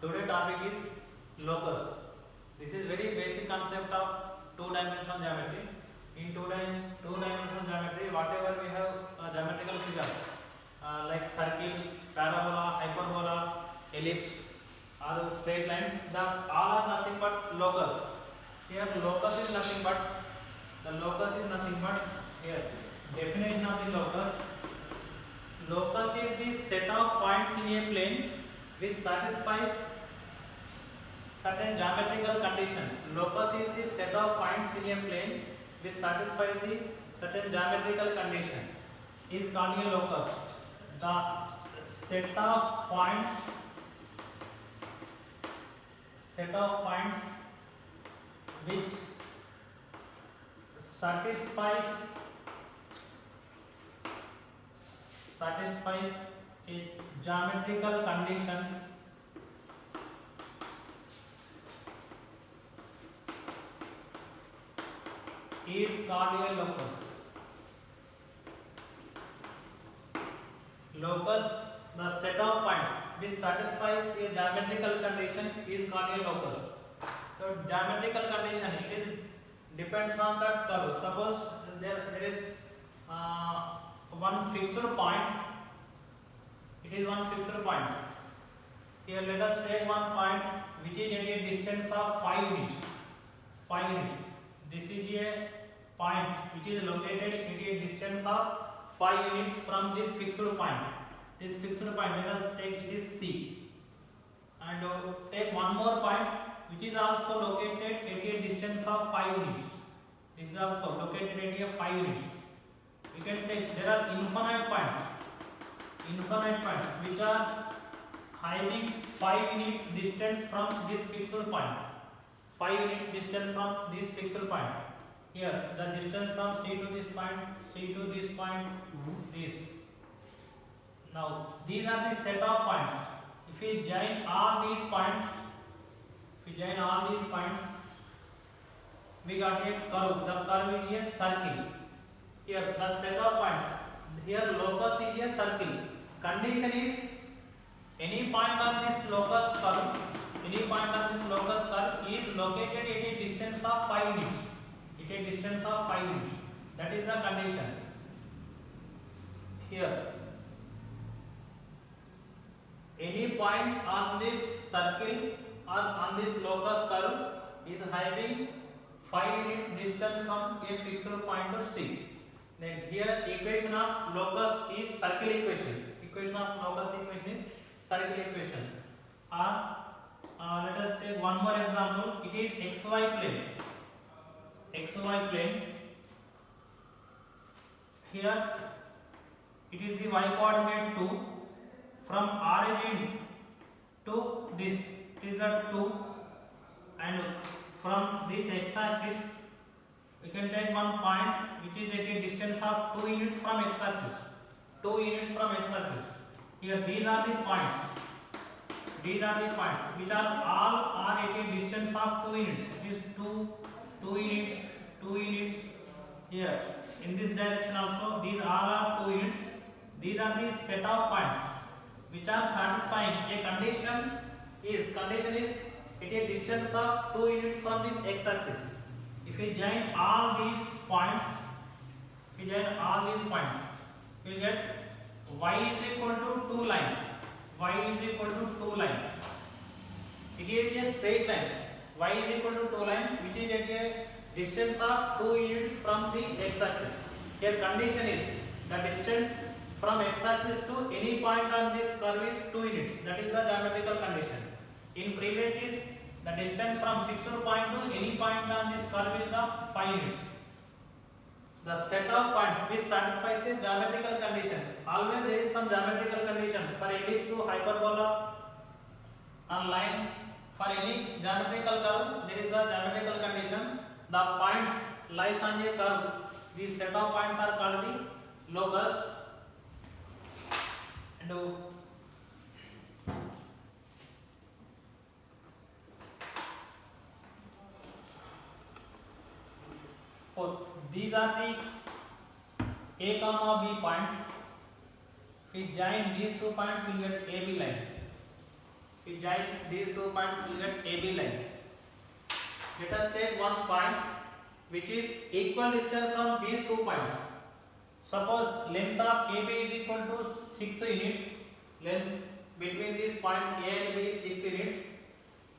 Today topic is locus. This is very basic concept of two-dimensional geometry. In two-dimensional geometry, whatever we have geometrical figures like circle, parabola, hyperbola, ellipse, or straight lines, that all are nothing but locus. Here locus is nothing but here definition of the locus. Locus is the set of points in a plane which satisfies certain geometrical condition. Locus is the set of points in a plane which satisfies the certain geometrical condition is called a locus. The set of points which satisfies a geometrical condition is called a locus. Locus, the set of points which satisfies a geometrical condition is called a locus. So geometrical condition, it is depends on that curve. Suppose there is one fixed point. It is one fixed point. Here let us take one point which is at a distance of 5 units. 5 units. This is a point which is located at a distance of 5 units from this fixed point. This fixed point, let us take it is C. And take one more point which is also located at a distance of 5 units. This is also located at a 5 units. We can take, there are infinite points which are having 5 units distance from this fixed point. 5 units distance from this fixed point. Here the distance from C to this point, this. Now these are the set of points. If we join all these points, we got a curve. The curve is a circle. Here the set of points. Here locus is a circle. Condition is any point on this locus curve is located at a distance of 5 units. That is the condition. Here any point on this circle or on this locus curve is having 5 units distance from a fixed point of C. Then here equation of locus is circle equation. Equation of locus equation is circle equation. Let us take one more example. It is xy plane. Here it is the y coordinate 2. From origin to this is the 2, and from this x axis we can take one point which is at a distance of 2 units from x axis. Here these are the points which are all are at a distance of 2 units. It is 2 units. Here in this direction also these all are 2 units. These are the set of points which are satisfying a condition is at a distance of 2 units from this x axis. If we join all these points, we get y is equal to 2 line. It is a straight line. Y is equal to 2 line which is at a distance of 2 units from the x axis. Here condition is the distance from x axis to any point on this curve is 2 units. That is the geometrical condition. In previous is the distance from fixed point to any point on this curve is of 5 units. The set of points which satisfies a geometrical condition. Always there is some geometrical condition. For ellipse to hyperbola on line, for any geometrical curve there is a geometrical condition. The points lies on a curve. These set of points are called the locus. And these are the A comma B points. If we join these 2 points, we will get AB line. we join these 2 points, we get AB line. Let us take one point which is equal distance from these 2 points. Suppose length of AB is equal to 6 units. Length between this point A and B is 6 units.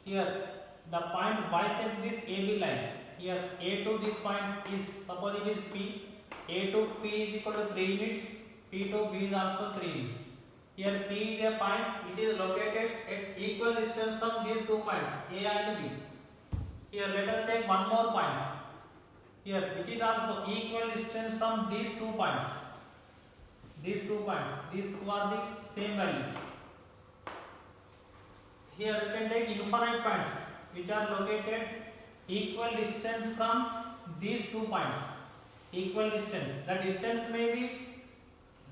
Here the point bisects this AB line. Here A to this point is, suppose it is P. A to P is equal to 3 units. P to B is also 3 units. Here P is a point which is located at equal distance from these 2 points A and B. Here let us take one more point. Here which is also equal distance from these 2 points. These 2 points. These two are the same values. Here we can take infinite points which are located equal distance from these 2 points. Equal distance. The distance may be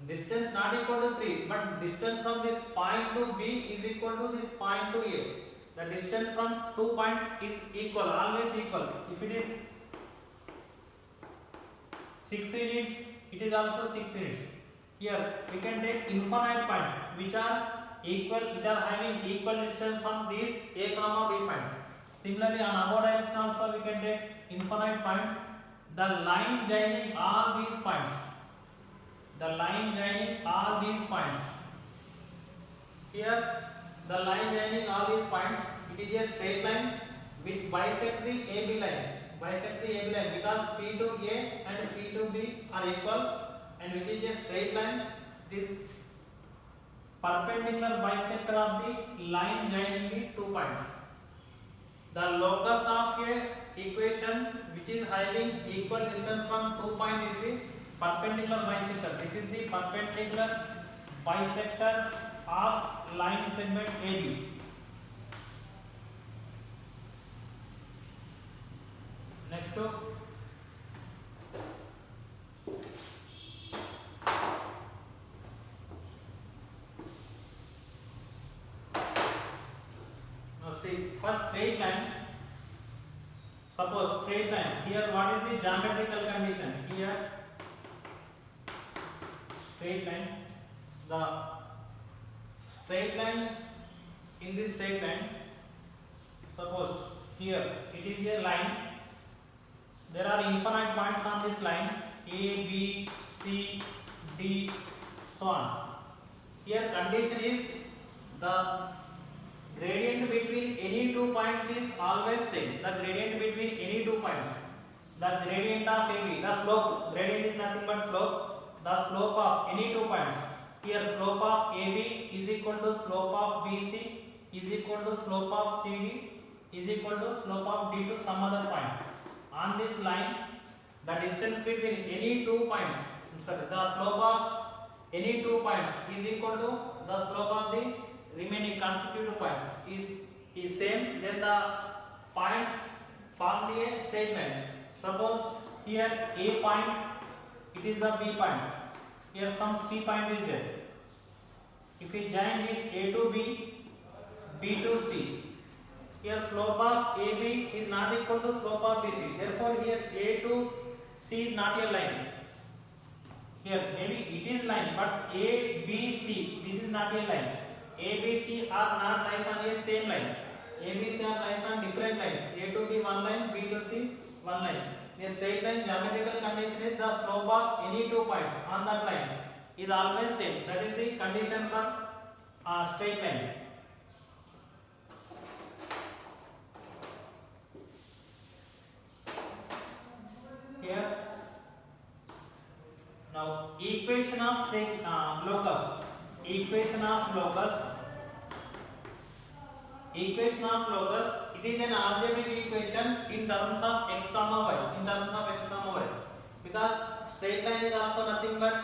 distance not equal to 3, but distance from this point to B is equal to this point to A. The distance from 2 points is equal, always equal. If it is 6 units, it is also 6 units. Here we can take infinite points which are equal, which are having equal distance from these A comma B points. Similarly, on above direction also we can take infinite points. The line joining all these points. The line joining all these points. Here the line joining all these points, it is a straight line which bisects the AB line. Bisect the AB line because P to A and P to B are equal, and which is a straight line. This perpendicular bisector of the line joining the 2 points. The locus of a equation which is having equal distance from 2 points is the perpendicular bisector. This is the perpendicular bisector of line segment AB. Next to now see, first straight line. Suppose straight line. Here what is the geometrical condition? Here straight line. The straight line, in this straight line, suppose here it is a line. There are infinite points on this line, A, B, C, D, so on. Here condition is the gradient between any 2 points is always same. The gradient between any 2 points. The gradient of AB, the slope, gradient is nothing but slope. The slope of any 2 points. Here slope of AB is equal to slope of BC is equal to slope of CD is equal to slope of D to some other point. On this line, the distance between any 2 points, the slope of any 2 points is equal to the slope of the remaining consecutive points is same. Then the points form a straight line. Suppose here A point, it is the B point. Here some C point is there. If we join this A to B, B to C, here slope of AB is not equal to slope of BC. Therefore, here A to C is not a line. Here maybe it is line, but A, B, C, this is not a line. A, B, C are not lies on a same line. A, B, C are lies on different lines. A to B one line, B to C one line. A straight line geometrical condition is the slope of any 2 points on that line is always same. That is the condition for straight line. Here now equation of straight locus. Equation of locus. Equation of locus. It is an algebraic equation in terms of x comma y. In terms of x comma y, because straight line is also nothing but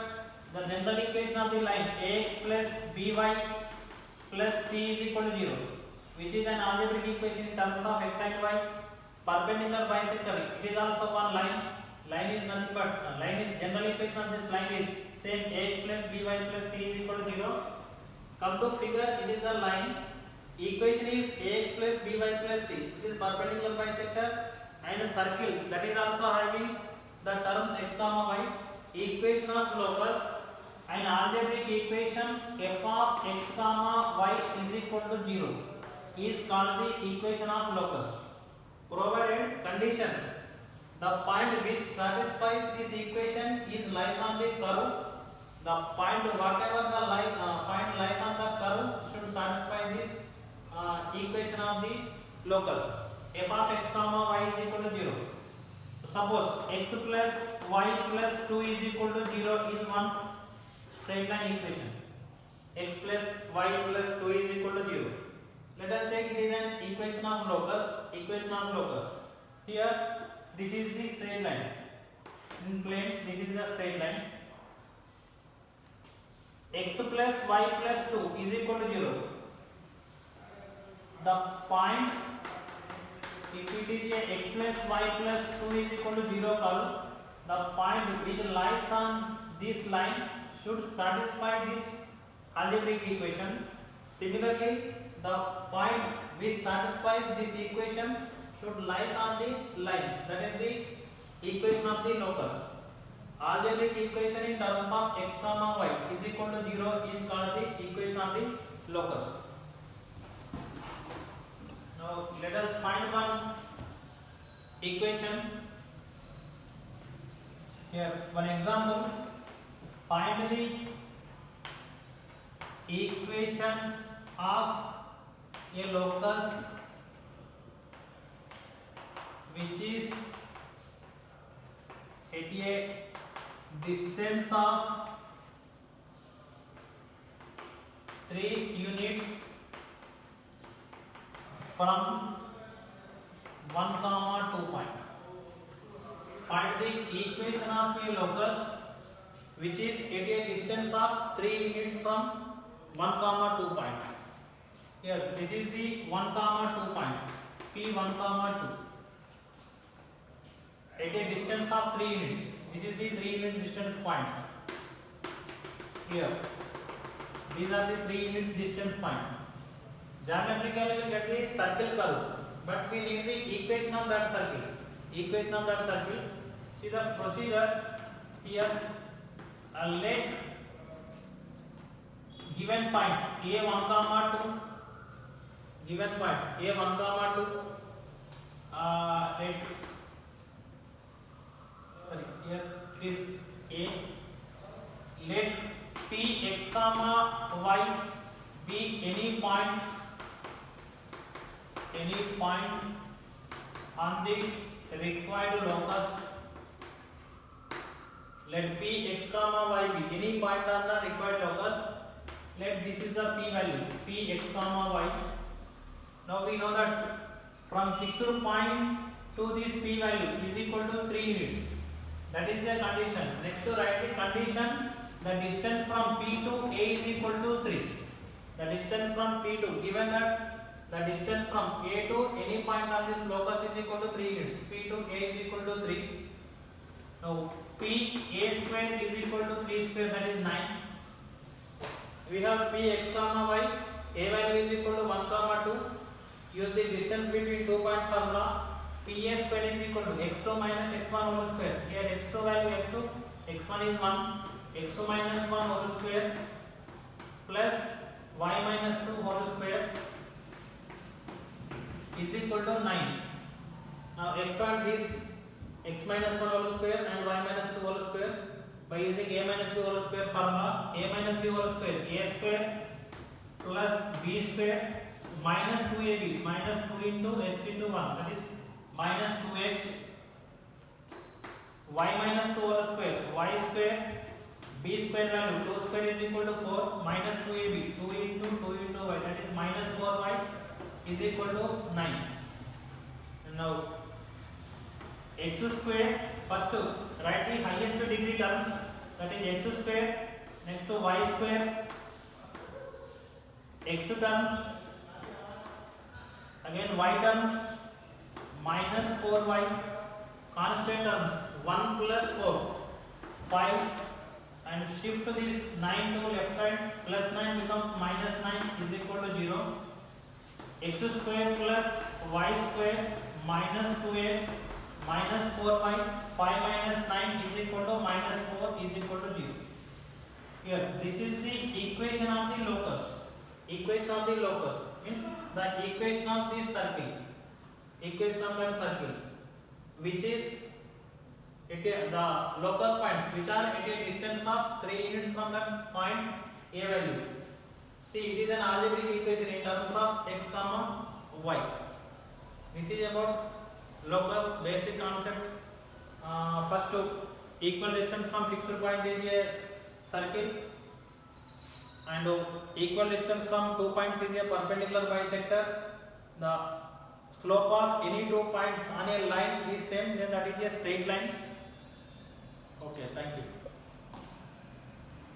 the general equation of the line ax plus by plus c is equal to 0, which is an algebraic equation in terms of x and y. Perpendicular bisector. It is also one line. Line is nothing but line is general equation of this line is same ax plus by plus c is equal to 0. Come to figure, it is a line. Equation is ax plus by plus c. It is perpendicular bisector and a circle that is also having the terms x comma y. Equation of locus, an algebraic equation f of x comma y is equal to 0. is called the equation of locus, provided condition the point which satisfies this equation is lies on the curve. The point whatever the point lies on the curve should satisfy this equation of the locus. F of x comma y is equal to 0. Suppose x plus y plus 2 is equal to 0 is one straight line equation. X plus y plus 2 is equal to 0. Let us take it as an equation of locus. Equation of locus. Here, this is the straight line. In plane, this is the straight line. X plus y plus 2 is equal to 0. The point, if it is a x plus y plus 2 is equal to 0 curve, the point which lies on this line should satisfy this algebraic equation. Similarly, the point which satisfies this equation should lies on the line. That is the equation of the locus. Algebraic equation in terms of x comma y is equal to 0 is called the equation of the locus. Now let us find one equation. Here one example. Find the equation of a locus which is at a distance of 3 units from 1 comma 2 point. Find the equation of a locus which is at a distance of 3 units from 1 comma 2 point. Here this is the 1 comma 2 point, P1 comma 2 at a distance of 3 units. This is the 3 unit distance points. Here these are the 3 units distance point. Geometrically we will get the circle curve, but we need the equation of that circle. Equation of that circle. See the procedure here. Let given point A1 comma 2, given point A1 comma 2, here it is A. Let P x comma y be any point on the required locus. Let P x comma y be any point on the required locus. Let this is the P value, P x comma y. Now we know that from fixed point to this P value is equal to 3 units. That is the condition. Next to write the condition, the distance from P to A is equal to 3. The distance from P to, given that the distance from A to any point on this locus is equal to 3 units. P to A is equal to 3. Now P A square is equal to 3 square, that is 9. We have P x comma y, A value is equal to 1 comma 2. Use the distance between 2 point formula. P a square is equal to x2 minus x1 whole square. Here x2 value x2, x1 is 1, x2 minus 1 whole square plus y minus 2 whole square is equal to 9. Now expand this x minus 1 whole square and y minus 2 whole square by using a minus b whole square formula. A minus b whole square, a square plus b square minus 2ab, minus 2 into x into 1, that is minus 2x, y minus 2 whole square, y square, b square value 2 square is equal to 4, minus 2ab, 2 into y, that is minus 4y is equal to 9. And now x square, first write the highest degree terms, that is x square, next to y square, x terms, again y terms, minus 4y, constant terms 1 plus 4, 5, and shift this 9 to left side, plus 9 becomes minus 9 is equal to 0. X square plus y square minus 2x minus 4y, 5 minus 9 is equal to minus 4 is equal to 0. Here this is the equation of the locus. Equation of the locus. means the equation of this circle, equation of that circle, which is the locus points which are at a distance of 3 units from that point A value. See, it is an algebraic equation in terms of x comma y. This is about locus basic concept. First, equal distance from fixed point is a circle, and equal distance from 2 points is a perpendicular bisector. The slope of any 2 points on a line is same, then that is a straight line. Okay, thank you.